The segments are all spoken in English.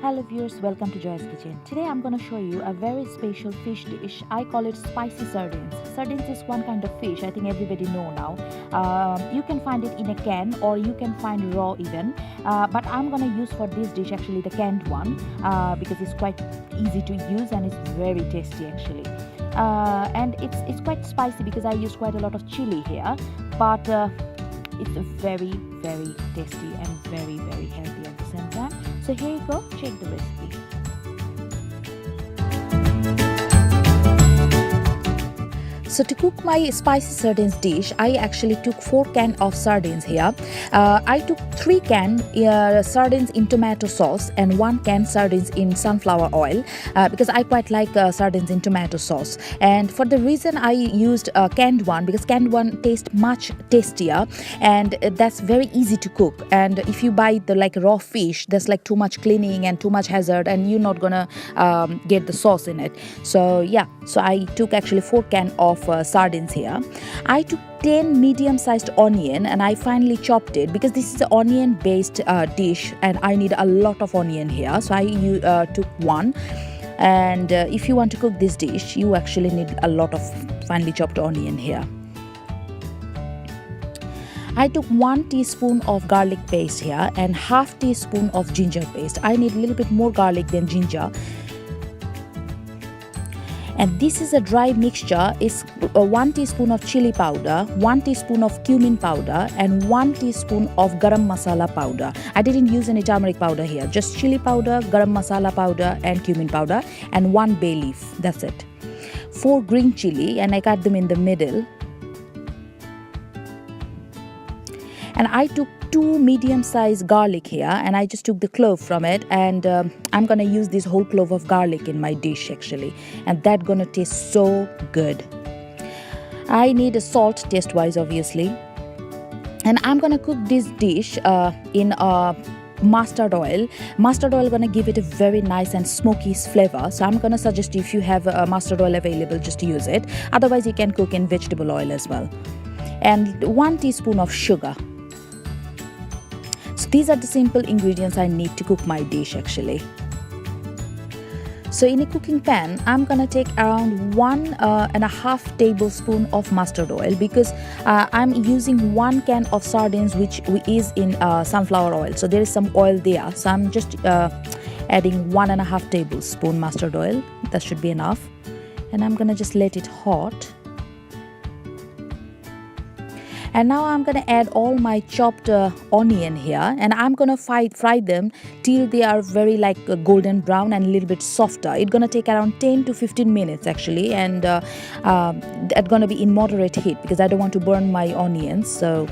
Hello viewers, welcome to Joy's Kitchen. Today I'm going to show you a very special fish dish. I call it spicy sardines. Sardines is one kind of fish I think everybody know now. You can find it in a can or you can find raw even. But I'm going to use for this dish actually the canned one because it's quite easy to use and it's very tasty actually. And it's quite spicy because I use quite a lot of chili here. But it's very tasty and very healthy at the same time. So here you go, check the recipe. So to cook my spicy sardines dish, I actually took 4 cans of sardines here. I took 3 cans sardines in tomato sauce and 1 can sardines in sunflower oil because I quite like sardines in tomato sauce. And for the reason I used canned one, because canned one tastes much tastier and that's very easy to cook. And if you buy the raw fish, there's too much cleaning and too much hazard and you're not gonna get the sauce in it. So yeah, so I took actually 4 cans of sardines here. I took 10 medium-sized onion and I finally chopped it because this is an onion-based dish and I need a lot of onion here. So I took 1. And if you want to cook this dish, you actually need a lot of finely chopped onion here. I took 1 teaspoon of garlic paste here and half teaspoon of ginger paste. I need a little bit more garlic than ginger. And this is a dry mixture. It's 1 teaspoon of chili powder, 1 teaspoon of cumin powder and 1 teaspoon of garam masala powder. I didn't use any turmeric powder here, just chili powder, garam masala powder and cumin powder and 1 bay leaf. That's it. 4 green chili and I cut them in the middle. And I took 2 medium-sized garlic here and I just took the clove from it and I'm gonna use this whole clove of garlic in my dish actually, and that's gonna taste so good. I need a salt taste-wise obviously, and I'm gonna cook this dish in mustard oil. Mustard oil gonna give it a very nice and smoky flavor, so I'm gonna suggest if you have mustard oil available, just use it. Otherwise you can cook in vegetable oil as well. And 1 teaspoon of sugar. So these are the simple ingredients I need to cook my dish actually. So in a cooking pan, I'm gonna take around 1.5 tablespoon of mustard oil because I'm using 1 can of sardines which is in sunflower oil. So there is some oil there. So I'm just adding 1.5 tablespoon mustard oil. That should be enough. And I'm gonna just let it hot. And now I'm going to add all my chopped onion here and I'm going to fry them till they are very golden brown and a little bit softer. It's going to take around 10 to 15 minutes actually, and that's going to be in moderate heat because I don't want to burn my onions. So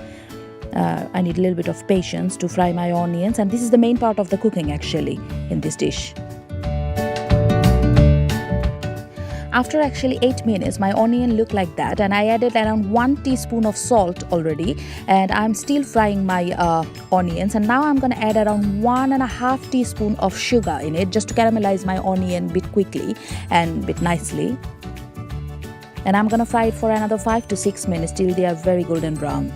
I need a little bit of patience to fry my onions, and this is the main part of the cooking actually in this dish. After actually 8 minutes, my onion looked like that and I added around 1 teaspoon of salt already, and I'm still frying my onions, and now I'm going to add around 1.5 teaspoon of sugar in it just to caramelize my onion a bit quickly and a bit nicely. And I'm going to fry it for another 5 to 6 minutes till they are very golden brown.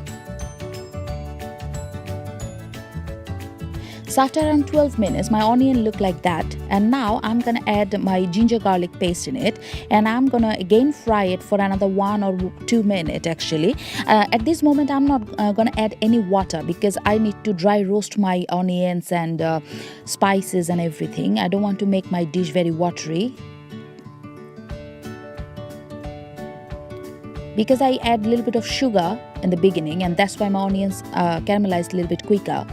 So after around 12 minutes, my onion looked like that, and now I'm gonna add my ginger garlic paste in it, and I'm gonna again fry it for another 1 or 2 minutes actually. At this moment, I'm not gonna add any water because I need to dry roast my onions and spices and everything. I don't want to make my dish very watery, because I add a little bit of sugar in the beginning, and that's why my onions caramelized a little bit quicker.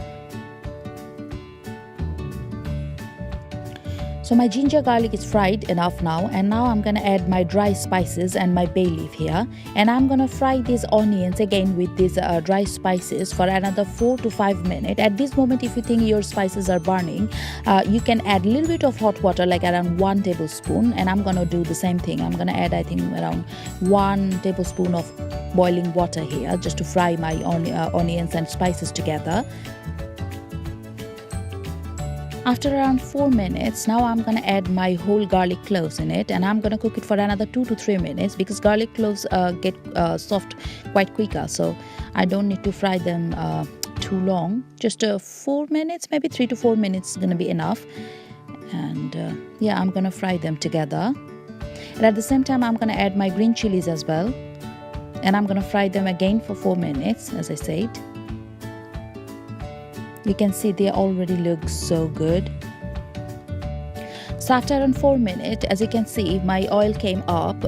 So my ginger garlic is fried enough now, and now I'm gonna add my dry spices and my bay leaf here, and I'm gonna fry these onions again with these dry spices for another 4 to 5 minutes. At this moment, if you think your spices are burning, you can add a little bit of hot water, like around 1 tablespoon, and I'm gonna do the same thing. I'm gonna add I think around 1 tablespoon of boiling water here just to fry my onions and spices together. After around 4 minutes, now I'm gonna add my whole garlic cloves in it, and I'm gonna cook it for another 2 to 3 minutes because garlic cloves get soft quite quicker, so I don't need to fry them too long. Just 4 minutes, maybe 3 to 4 minutes is gonna be enough. And yeah, I'm gonna fry them together. And at the same time, I'm gonna add my green chilies as well. And I'm gonna fry them again for 4 minutes, as I said. You can see they already look so good. So after around 4 minutes, as you can see, my oil came up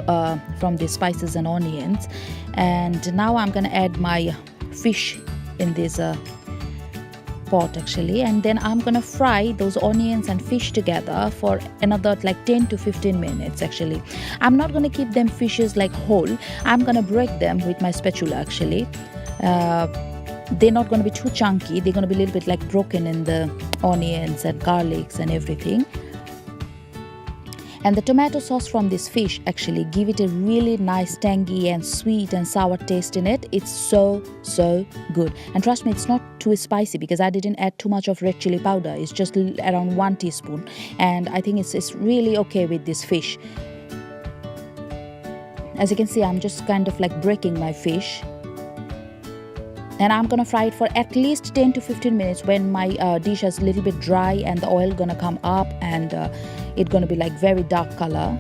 from the spices and onions. And now I'm gonna add my fish in this pot actually, and then I'm gonna fry those onions and fish together for another like 10 to 15 minutes actually. I'm not gonna keep them fishes like whole. I'm gonna break them with my spatula actually. They're not gonna be too chunky. They're gonna be a little bit like broken in the onions and garlics and everything. And the tomato sauce from this fish actually give it a really nice tangy and sweet and sour taste in it. It's so good. And trust me, it's not too spicy because I didn't add too much of red chili powder. It's just around 1 teaspoon. And I think it's really okay with this fish. As you can see, I'm just kind of like breaking my fish. And I'm gonna fry it for at least 10 to 15 minutes when my dish is a little bit dry and the oil gonna come up and it's gonna be like very dark color.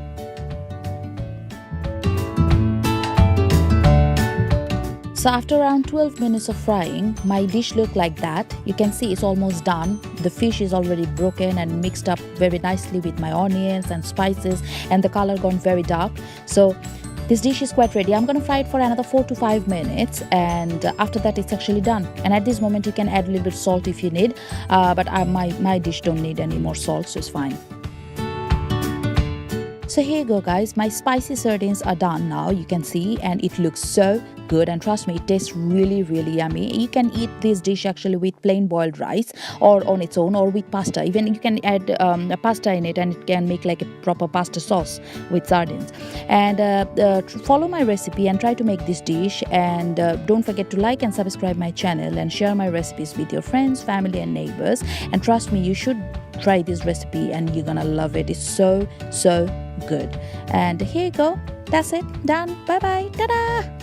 So after around 12 minutes of frying, my dish looked like that. You can see it's almost done. The fish is already broken and mixed up very nicely with my onions and spices, and the color gone very dark. So this dish is quite ready. I'm going to fry it for another 4 to 5 minutes, and after that it's actually done. And at this moment you can add a little bit of salt if you need, but my dish don't need any more salt, so it's fine. So here you go guys, my spicy sardines are done now, you can see, and it looks so good, and trust me, it tastes really yummy. You can eat this dish actually with plain boiled rice or on its own or with pasta. Even you can add a pasta in it and it can make like a proper pasta sauce with sardines. And follow my recipe and try to make this dish, and don't forget to like and subscribe my channel and share my recipes with your friends, family and neighbors. And trust me, you should try this recipe and you're gonna love it. It's so good. And here you go, that's it, done. Bye bye, ta-da.